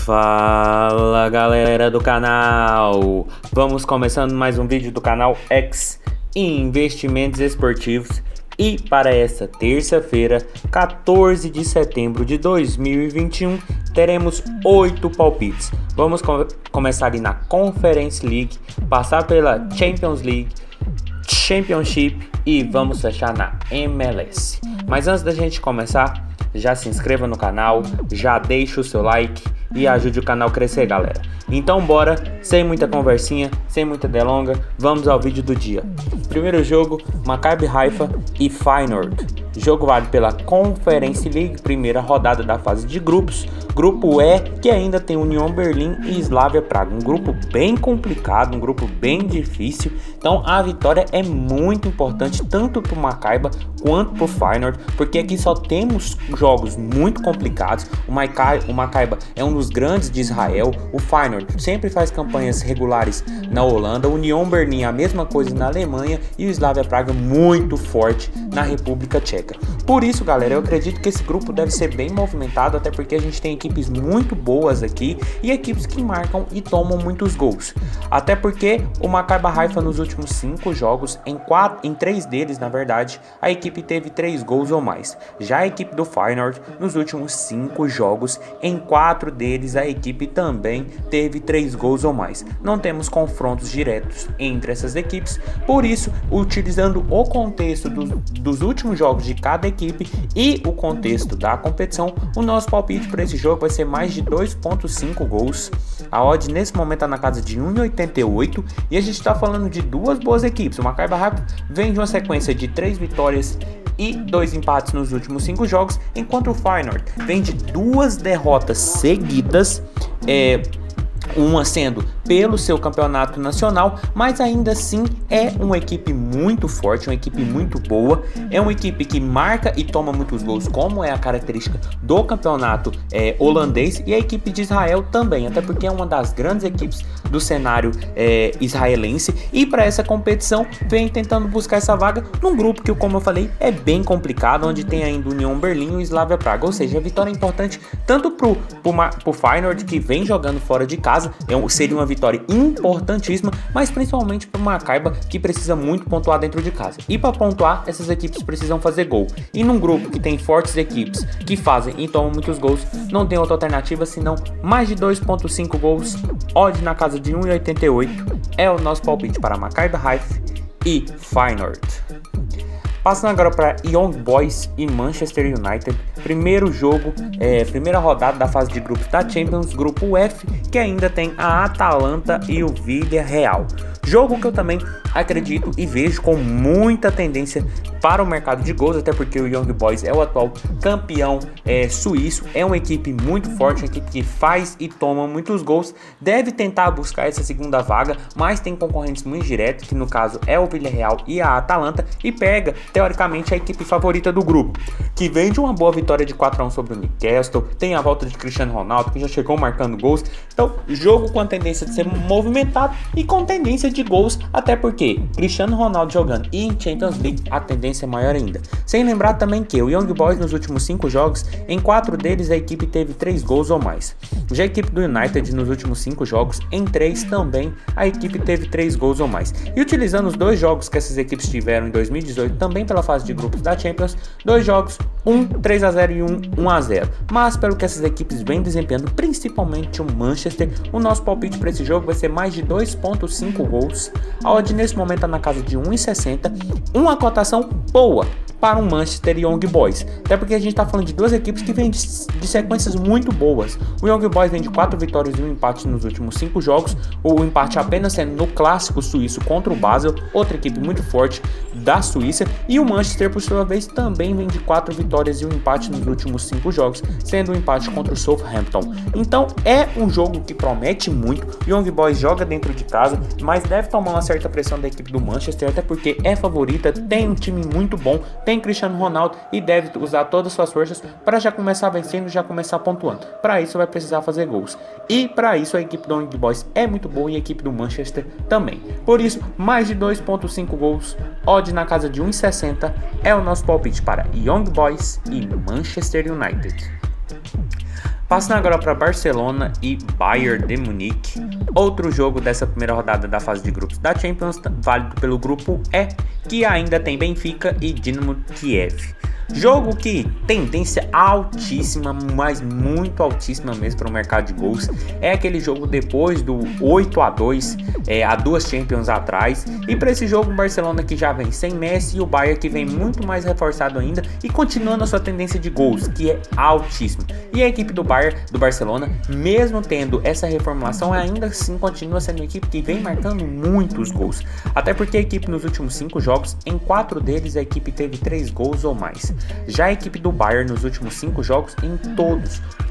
Fala galera do canal, vamos começando mais um vídeo do canal X Investimentos Esportivos e para esta terça-feira, 14 de setembro de 2021, teremos 8 palpites. Vamos começar ali na Conference League, passar pela Champions League, Championship e vamos fechar na MLS. Mas antes da gente começar, já se inscreva no canal, já deixa o seu like e ajude o canal a crescer, galera. Então bora, sem muita conversinha, sem muita delonga, vamos ao vídeo do dia. Primeiro jogo, Maccabi Haifa e Feyenoord. Jogo válido pela Conference League, primeira rodada da fase de grupos. Grupo E, que ainda tem Union Berlin e Slavia Praga. Um grupo bem complicado, um grupo bem difícil. Então a vitória é muito importante, tanto para o Maccabi quanto para o Feyenoord, porque aqui só temos jogos muito complicados. O Maccabi é um dos grandes de Israel. O Feyenoord sempre faz campanhas regulares na Holanda. O Union Berlin a mesma coisa na Alemanha. E o Slavia Praga muito forte na República Tcheca. Por isso, galera, eu acredito que esse grupo deve ser bem movimentado, até porque a gente tem equipes muito boas aqui e equipes que marcam e tomam muitos gols. Até porque o Maccabi Haifa nos últimos 5 jogos, em 3 deles, na verdade, a equipe teve 3 gols ou mais. Já a equipe do Feyenoord, nos últimos 5 jogos, em 4 deles a equipe também teve 3 gols ou mais. Não temos confrontos diretos entre essas equipes, por isso, utilizando o contexto dos últimos jogos de cada equipe e o contexto da competição, o nosso palpite para esse jogo vai ser mais de 2.5 gols. A odd nesse momento está na casa de 1,88 e a gente está falando de duas boas equipes. O Maccabi Haifa vem de uma sequência de 3 vitórias e 2 empates nos últimos 5 jogos, enquanto o Feyenoord vem de 2 derrotas seguidas, uma sendo pelo seu campeonato nacional, mas ainda assim é uma equipe muito forte, uma equipe muito boa, é uma equipe que marca e toma muitos gols, como é a característica do campeonato holandês, e a equipe de Israel também, até porque é uma das grandes equipes do cenário israelense, e para essa competição vem tentando buscar essa vaga num grupo que, como eu falei, é bem complicado, onde tem ainda Union Berlin e o Slavia Praga, ou seja, a vitória é importante tanto pro Feyenoord, que vem jogando fora de casa, seria uma vitória importantíssima, mas principalmente para o Maccabi, que precisa muito pontuar dentro de casa. E para pontuar, essas equipes precisam fazer gol. E num grupo que tem fortes equipes que fazem e tomam muitos gols, não tem outra alternativa senão mais de 2.5 gols. Odd na casa de 1,88 é o nosso palpite para Maccabi Haifa e Feyenoord. Passando agora para Young Boys e Manchester United, primeiro jogo, primeira rodada da fase de grupos da Champions, grupo F, que ainda tem a Atalanta e o Villarreal. Jogo que eu também acredito e vejo com muita tendência para o mercado de gols, até porque o Young Boys é o atual campeão suíço, é uma equipe muito forte, uma equipe que faz e toma muitos gols, deve tentar buscar essa segunda vaga, mas tem concorrentes muito diretos, que no caso é o Villarreal e a Atalanta, e pega, teoricamente, a equipe favorita do grupo, que vem de uma boa vitória de 4-1 sobre o Newcastle, tem a volta de Cristiano Ronaldo, que já chegou marcando gols, então jogo com a tendência de ser movimentado e com tendência de gols, até porque Cristiano Ronaldo jogando e em Champions League a tendência é maior ainda. Sem lembrar também que o Young Boys nos últimos 5 jogos, em 4 deles a equipe teve 3 gols ou mais. Já a equipe do United nos últimos 5 jogos, em 3 também a equipe teve 3 gols ou mais. E utilizando os 2 jogos que essas equipes tiveram em 2018, também pela fase de grupos da Champions, 2 jogos, 3-0 e 1-0. Mas pelo que essas equipes vêm desempenhando, principalmente o Manchester, o nosso palpite para esse jogo vai ser mais de 2.5 gols. A odd nesse momento está na casa de 1,60, uma cotação boa para um Manchester e Young Boys, até porque a gente está falando de duas equipes que vêm de sequências muito boas. O Young Boys vem de 4 vitórias e 1 empate nos últimos 5 jogos, o empate apenas sendo no clássico suíço contra o Basel, outra equipe muito forte da Suíça, e o Manchester, por sua vez, também vem de 4 vitórias e 1 empate nos últimos 5 jogos, sendo um empate contra o Southampton. Então é um jogo que promete muito. O Young Boys joga dentro de casa, mas deve tomar uma certa pressão da equipe do Manchester, até porque é favorita, tem um time muito bom, tem Cristiano Ronaldo e deve usar todas as suas forças para já começar vencendo, já começar pontuando. Para isso vai precisar fazer gols. E para isso a equipe do Young Boys é muito boa e a equipe do Manchester também. Por isso, mais de 2.5 gols, odd na casa de 1,60 é o nosso palpite para Young Boys e Manchester United. Passando agora para Barcelona e Bayern de Munique, outro jogo dessa primeira rodada da fase de grupos da Champions, válido pelo grupo E, que ainda tem Benfica e Dinamo Kiev. Jogo que tendência altíssima, mas muito altíssima mesmo para o mercado de gols. É aquele jogo depois do 8-2, há 2 Champions atrás. E para esse jogo o Barcelona que já vem sem Messi e o Bayern que vem muito mais reforçado ainda e continuando a sua tendência de gols, que é altíssima. E a equipe do Barcelona, mesmo tendo essa reformulação, ainda assim continua sendo uma equipe que vem marcando muitos gols. Até porque a equipe nos últimos 5 jogos, em 4 deles a equipe teve 3 gols ou mais. Já a equipe do Bayern nos últimos 5 jogos, em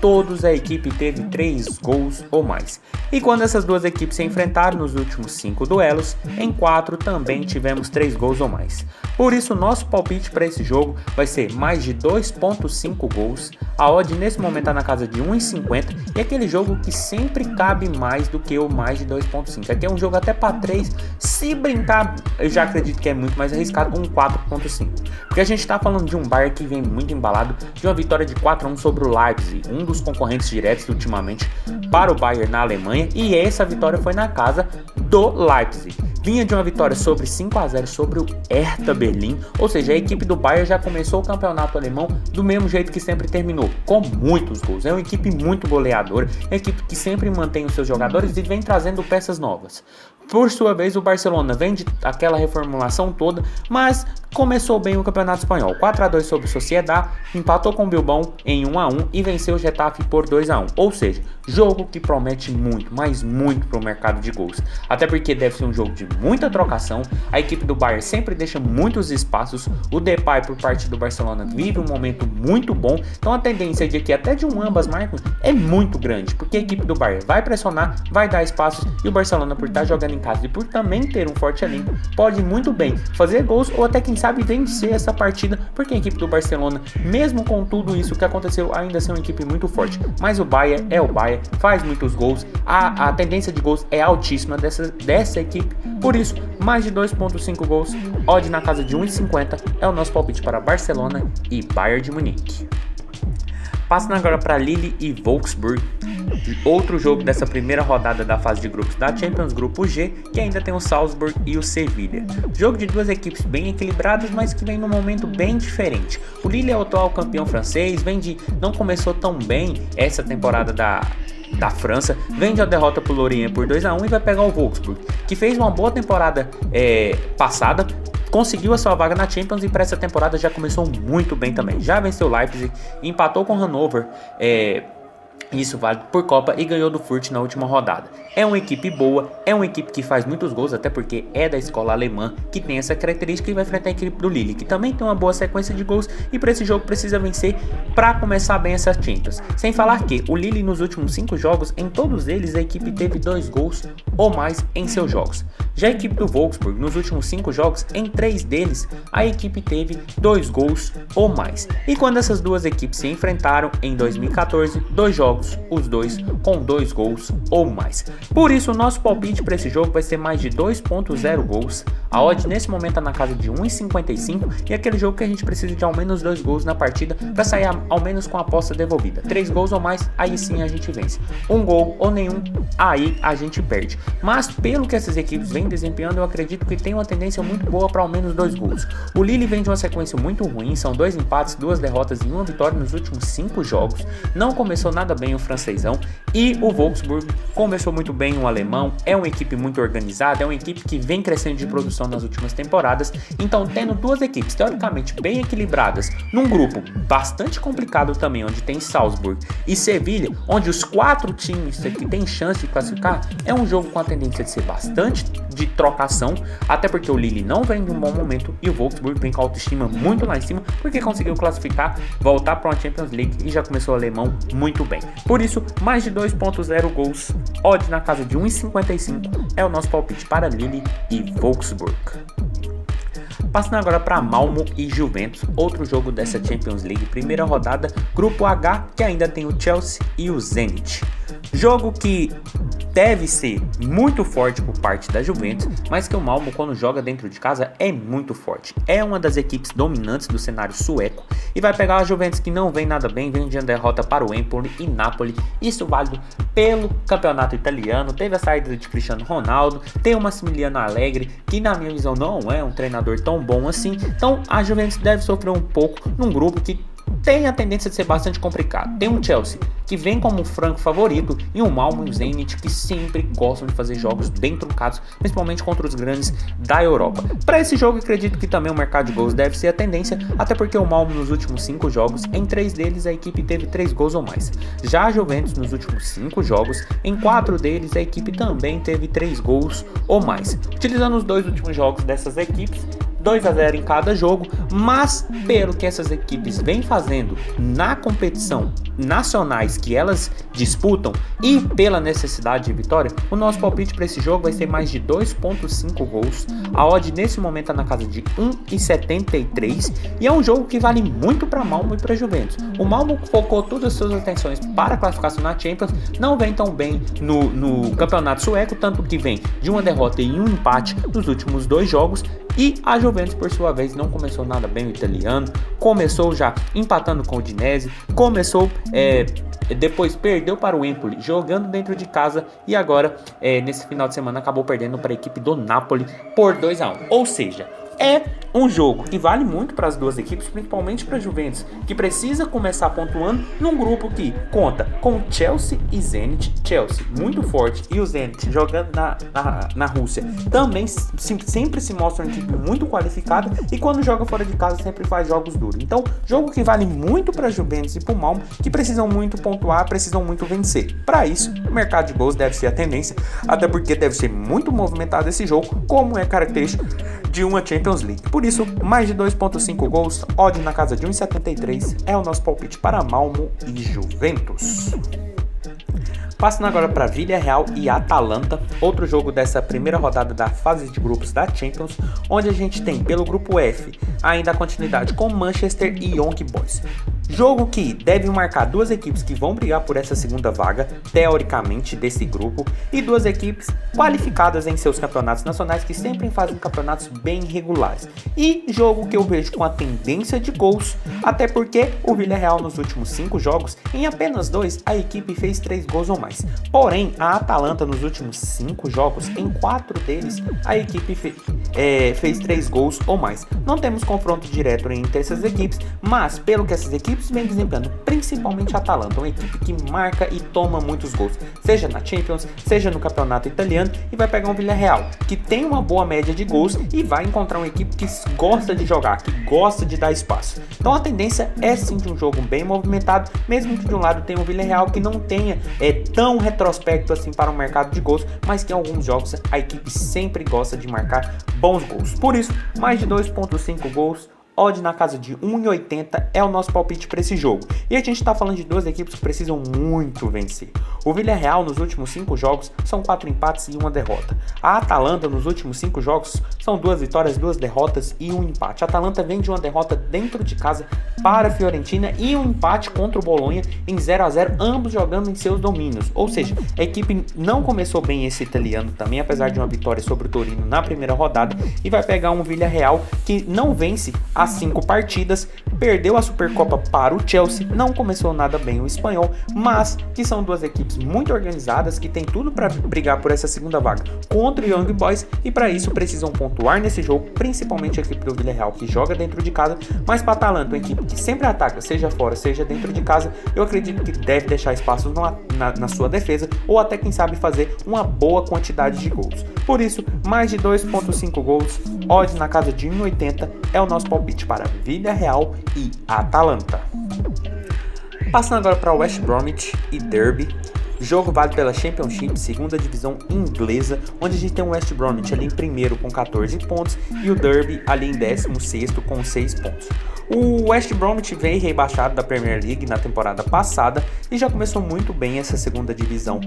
todos a equipe teve 3 gols ou mais. E quando essas duas equipes se enfrentaram nos últimos 5 duelos, em 4 também tivemos 3 gols ou mais. Por isso nosso palpite para esse jogo vai ser mais de 2.5 gols. A odd nesse momento está na casa de 1,50 e aquele jogo que sempre cabe mais do que o mais de 2.5. Aqui é um jogo até para 3, se brincar eu já acredito que é muito mais arriscado, um 4.5. Porque a gente está falando de um Bayern que vem muito embalado de uma vitória de 4-1 sobre o Leipzig, um dos concorrentes diretos ultimamente para o Bayern na Alemanha, e essa vitória foi na casa do Leipzig. Vinha de uma vitória sobre 5-0 sobre o Hertha Berlim, ou seja, a equipe do Bayern já começou o campeonato alemão do mesmo jeito que sempre terminou, com muitos gols. É uma equipe muito goleadora, é uma equipe que sempre mantém os seus jogadores e vem trazendo peças novas. Por sua vez, o Barcelona vem de aquela reformulação toda, mas começou bem o Campeonato Espanhol. 4-2 sobre o Sociedad, empatou com o Bilbao em 1-1 e venceu o Getafe por 2-1. Ou seja, jogo que promete muito, mas muito para o mercado de gols. Até porque deve ser um jogo de muita trocação, a equipe do Bayern sempre deixa muitos espaços, o Depay por parte do Barcelona vive um momento muito bom, então a tendência de que até de ambas marcam é muito grande, porque a equipe do Bayern vai pressionar, vai dar espaços e o Barcelona, por estar jogando em casa e por também ter um forte elenco, pode muito bem fazer gols ou até quem sabe vencer essa partida, porque a equipe do Barcelona, mesmo com tudo isso que aconteceu, ainda é uma equipe muito forte, mas o Bayern é o Bayern, faz muitos gols, a tendência de gols é altíssima dessa equipe, por isso mais de 2.5 gols, odd na casa de 1,50 é o nosso palpite para Barcelona e Bayern de Munique. Passando agora para Lille e Wolfsburg, outro jogo dessa primeira rodada da fase de grupos da Champions, grupo G, que ainda tem o Salzburg e o Sevilha. Jogo de duas equipes bem equilibradas, mas que vem num momento bem diferente. O Lille é o atual campeão francês, não começou tão bem essa temporada da França, vem de uma derrota para o Lorient por 2-1 e vai pegar o Wolfsburg, que fez uma boa temporada passada, conseguiu a sua vaga na Champions e para essa temporada já começou muito bem também. Já venceu o Leipzig, empatou com o Hannover, isso vale por Copa, e ganhou do Fürth na última rodada. É uma equipe boa, é uma equipe que faz muitos gols, até porque é da escola alemã, que tem essa característica, e vai enfrentar a equipe do Lille, que também tem uma boa sequência de gols, e para esse jogo precisa vencer para começar bem essa Champions. Sem falar que o Lille nos últimos 5 jogos, em todos eles a equipe teve 2 gols ou mais em seus jogos. Já a equipe do Wolfsburg, nos últimos 5 jogos, em 3 deles, a equipe teve 2 gols ou mais. E quando essas duas equipes se enfrentaram em 2014, 2 jogos, os dois com 2 gols ou mais. Por isso, o nosso palpite para esse jogo vai ser mais de 2.0 gols. A odd nesse momento está na casa de 1,55 e é aquele jogo que a gente precisa de ao menos 2 gols na partida para sair ao menos com a aposta devolvida. 3 gols ou mais, aí sim a gente vence. 1 gol ou nenhum, aí a gente perde. Mas pelo que essas equipes vêm desempenhando, eu acredito que tem uma tendência muito boa para ao menos 2 gols. O Lille vem de uma sequência muito ruim, são 2 empates, 2 derrotas e 1 vitória nos últimos 5 jogos. Não começou nada bem o francesão, e o Wolfsburg começou muito bem o alemão, é uma equipe muito organizada, é uma equipe que vem crescendo de produção nas últimas temporadas. Então, tendo duas equipes teoricamente bem equilibradas, num grupo bastante complicado também, onde tem Salzburg e Sevilha, onde os 4 times que têm chance de classificar, é um jogo com a tendência de ser bastante de trocação, até porque o Lille não vem de um bom momento e o Wolfsburg vem com a autoestima muito lá em cima, porque conseguiu classificar, voltar para uma Champions League e já começou o alemão muito bem. Por isso, mais de 2.0 gols, odd na casa de 1,55 é o nosso palpite para Lille e Wolfsburg. Passando agora para Malmo e Juventus, outro jogo dessa Champions League, primeira rodada, grupo H, que ainda tem o Chelsea e o Zenit. Jogo que deve ser muito forte por parte da Juventus, mas que o Malmö, quando joga dentro de casa, é muito forte. É uma das equipes dominantes do cenário sueco e vai pegar a Juventus, que não vem nada bem, vem de uma derrota para o Empoli e Napoli. Isso válido pelo campeonato italiano. Teve a saída de Cristiano Ronaldo, tem o Massimiliano Allegri, que na minha visão não é um treinador tão bom assim. Então a Juventus deve sofrer um pouco num grupo que tem a tendência de ser bastante complicado. Tem um Chelsea que vem como franco favorito e um Malmö e um Zenit que sempre gostam de fazer jogos bem truncados, principalmente contra os grandes da Europa. Para esse jogo, acredito que também o mercado de gols deve ser a tendência, até porque o Malmö nos últimos 5 jogos, em 3 deles a equipe teve 3 gols ou mais. Já a Juventus nos últimos 5 jogos, em 4 deles a equipe também teve 3 gols ou mais. Utilizando os 2 últimos jogos dessas equipes, 2-0 em cada jogo, mas pelo que essas equipes vêm fazendo na competição nacionais que elas disputam e pela necessidade de vitória, o nosso palpite para esse jogo vai ser mais de 2.5 gols. A odd nesse momento está na casa de 1,73 e é um jogo que vale muito para Malmö e para Juventus. O Malmö focou todas as suas atenções para a classificação na Champions, não vem tão bem no campeonato sueco, tanto que vem de uma derrota e um empate nos últimos 2 jogos. E a Juventus, por sua vez, não começou nada bem o italiano, começou já empatando com o Udinese, depois perdeu para o Empoli, jogando dentro de casa e agora, nesse final de semana, acabou perdendo para a equipe do Napoli por 2-1. Ou seja, é um jogo que vale muito para as duas equipes, principalmente para a Juventus, que precisa começar pontuando num grupo que conta com Chelsea e Zenit. Chelsea muito forte e o Zenit jogando na Rússia também sempre se mostra uma equipe muito qualificada e quando joga fora de casa sempre faz jogos duros. Então, jogo que vale muito para a Juventus e para o Malmö, que precisam muito pontuar, precisam muito vencer. Para isso, o mercado de gols deve ser a tendência, até porque deve ser muito movimentado esse jogo, como é característico de uma Champions League. Por isso, mais de 2.5 gols, odd na casa de 1,73 é o nosso palpite para Malmö e Juventus. Passando agora para Villarreal e Atalanta, outro jogo dessa primeira rodada da fase de grupos da Champions, onde a gente tem pelo grupo F ainda a continuidade com Manchester e Young Boys. Jogo que deve marcar duas equipes que vão brigar por essa segunda vaga, teoricamente, desse grupo, e duas equipes qualificadas em seus campeonatos nacionais que sempre fazem campeonatos bem regulares. E jogo que eu vejo com a tendência de gols, até porque o Villarreal nos últimos 5 jogos, em apenas 2, a equipe fez 3 gols ou mais. Porém, a Atalanta nos últimos 5 jogos, em 4 deles, a equipe fez 3 gols ou mais. Não temos confronto direto entre essas equipes, mas pelo que essas equipes vem desempenhando, principalmente a Atalanta, uma equipe que marca e toma muitos gols, seja na Champions, seja no campeonato italiano, e vai pegar um Villarreal, que tem uma boa média de gols e vai encontrar uma equipe que gosta de jogar, que gosta de dar espaço. Então a tendência é sim de um jogo bem movimentado, mesmo que de um lado tenha um Villarreal que não tenha tão retrospecto assim para o mercado de gols, mas que em alguns jogos a equipe sempre gosta de marcar bons gols. Por isso, mais de 2.5 gols, odd na casa de 1,80 é o nosso palpite para esse jogo. E a gente está falando de duas equipes que precisam muito vencer. O Villarreal nos últimos 5 jogos são 4 empates e 1 derrota. A Atalanta nos últimos 5 jogos são 2 vitórias, 2 derrotas e 1 empate. A Atalanta vem de uma derrota dentro de casa para a Fiorentina e um empate contra o Bolonha em 0-0, ambos jogando em seus domínios. Ou seja, a equipe não começou bem esse italiano também, apesar de uma vitória sobre o Torino na primeira rodada, e vai pegar um Villarreal que não vence as 5 partidas, perdeu a Supercopa para o Chelsea, não começou nada bem o espanhol, mas que são duas equipes muito organizadas, que tem tudo para brigar por essa segunda vaga contra o Young Boys, e para isso precisam pontuar nesse jogo, principalmente a equipe do Villarreal, que joga dentro de casa, mas para a Atalanta, uma equipe que sempre ataca, seja fora, seja dentro de casa, eu acredito que deve deixar espaços na sua defesa, ou até quem sabe fazer uma boa quantidade de gols. Por isso, mais de 2.5 gols, odd na casa de 1,80 é o nosso palpite para Villarreal e Atalanta. Passando agora para West Bromwich e Derby. O jogo vale pela Championship, segunda divisão inglesa, onde a gente tem o West Bromwich ali em primeiro com 14 pontos e o Derby ali em 16º com 6 pontos. O West Bromwich veio rebaixado da Premier League na temporada passada e já começou muito bem essa segunda divisão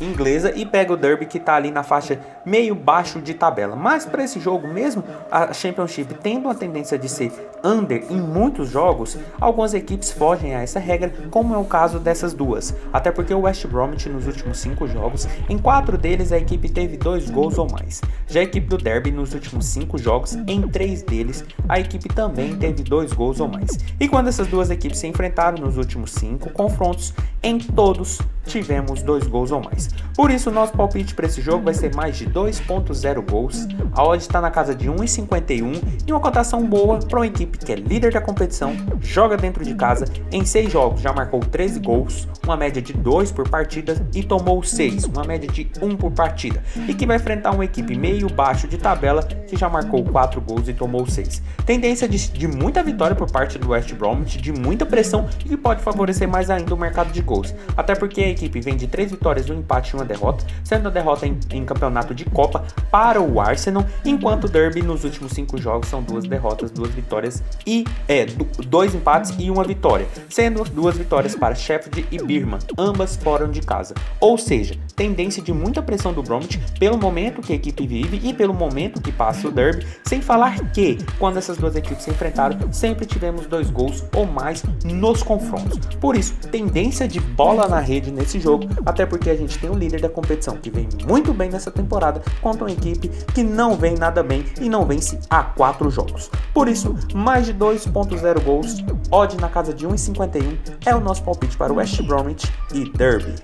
inglesa, e pega o Derby, que está ali na faixa meio baixo de tabela. Mas para esse jogo, mesmo a Championship tendo a tendência de ser under em muitos jogos, algumas equipes fogem a essa regra, como é o caso dessas duas. Até porque o West West Bromwich nos últimos 5 jogos. Em 4 deles, a equipe teve 2 gols ou mais. Já a equipe do Derby, nos últimos 5 jogos, em 3 deles, a equipe também teve 2 gols ou mais. E quando essas duas equipes se enfrentaram nos últimos 5 confrontos, em todos tivemos 2 gols ou mais. Por isso, nosso palpite para esse jogo vai ser mais de 2.0 gols. A odd está na casa de 1,51 e uma cotação boa para uma equipe que é líder da competição, joga dentro de casa, em 6 jogos já marcou 13 gols, uma média de 2 por partida e tomou 6, uma média de 1 por partida, e que vai enfrentar uma equipe meio baixo de tabela que já marcou 4 gols e tomou 6. Tendência de muita vitória por parte do West Bromwich, de muita pressão e que pode favorecer mais ainda o mercado de gols, até porque a equipe vem de 3 vitórias, um empate e uma derrota, sendo a derrota em campeonato de Copa para o Arsenal, enquanto o Derby nos últimos 5 jogos são 2 derrotas, 2 vitórias e 2 empates e uma vitória, sendo 2 vitórias para Sheffield e Birmingham, ambas fora de casa. Ou seja, tendência de muita pressão do Bromwich pelo momento que a equipe vive e pelo momento que passa o Derby, sem falar que quando essas duas equipes se enfrentaram, sempre tivemos 2 gols ou mais nos confrontos. Por isso, tendência de bola na rede nesse jogo, até porque a gente tem o líder da competição que vem muito bem nessa temporada contra uma equipe que não vem nada bem e não vence há 4 jogos. Por isso, mais de 2.0 gols, odd na casa de 1,51 é o nosso palpite para o West Bromwich e Derby.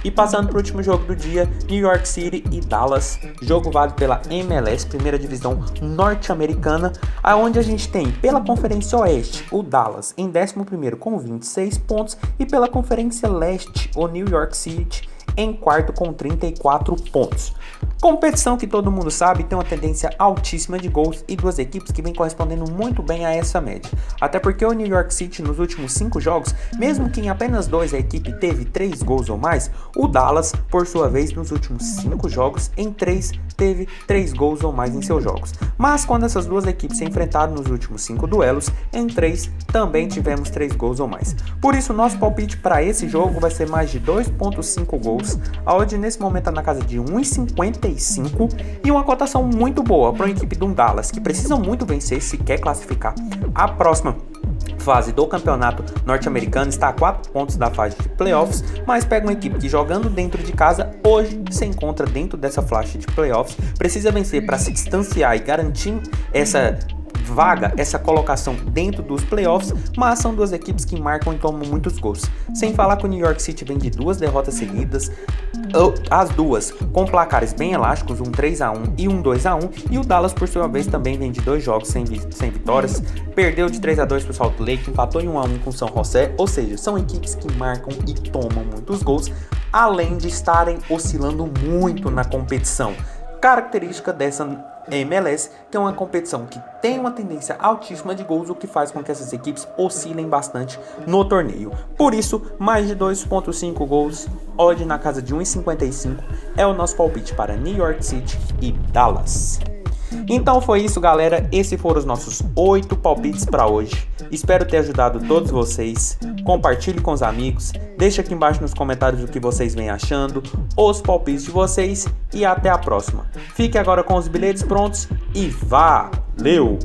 E passando para o último jogo do dia, New York City e Dallas, jogo válido pela MLS, primeira divisão norte-americana, onde a gente tem pela Conferência Oeste o Dallas em 11º com 26 pontos e pela Conferência Leste o New York City em quarto com 34 pontos. Competição que todo mundo sabe tem uma tendência altíssima de gols e duas equipes que vêm correspondendo muito bem a essa média. Até porque o New York City nos últimos 5 jogos, mesmo que em apenas 2 a equipe teve 3 gols ou mais, o Dallas, por sua vez, nos últimos 5 jogos, em 3 teve 3 gols ou mais em seus jogos. Mas quando essas duas equipes se enfrentaram nos últimos 5 duelos, em 3 também tivemos 3 gols ou mais. Por isso, nosso palpite para esse jogo vai ser mais de 2.5 gols, a odd nesse momento está na casa de 1,55 e uma cotação muito boa para uma equipe do Dallas, que precisa muito vencer se quer classificar a próxima fase do campeonato norte-americano, está a 4 pontos da fase de playoffs, mas pega uma equipe que jogando dentro de casa hoje se encontra dentro dessa faixa de playoffs, precisa vencer para se distanciar e garantir essa vaga, essa colocação dentro dos playoffs, mas são duas equipes que marcam e tomam muitos gols. Sem falar que o New York City vem de 2 derrotas seguidas, as duas com placares bem elásticos, um 3-1 e um 2-1, e o Dallas por sua vez também vem de 2 jogos sem vitórias, perdeu de 3-2 para o Salt Lake, empatou em 1-1 com o São José, ou seja, são equipes que marcam e tomam muitos gols, além de estarem oscilando muito na competição. Característica dessa MLS, que é uma competição que tem uma tendência altíssima de gols, o que faz com que essas equipes oscilem bastante no torneio. Por isso, mais de 2.5 gols, odd na casa de 1,55 é o nosso palpite para New York City e Dallas. Então foi isso, galera, esses foram os nossos 8 palpites para hoje. Espero ter ajudado todos vocês. Compartilhe com os amigos, deixe aqui embaixo nos comentários o que vocês vêm achando, os palpites de vocês e até a próxima. Fique agora com os bilhetes prontos e valeu!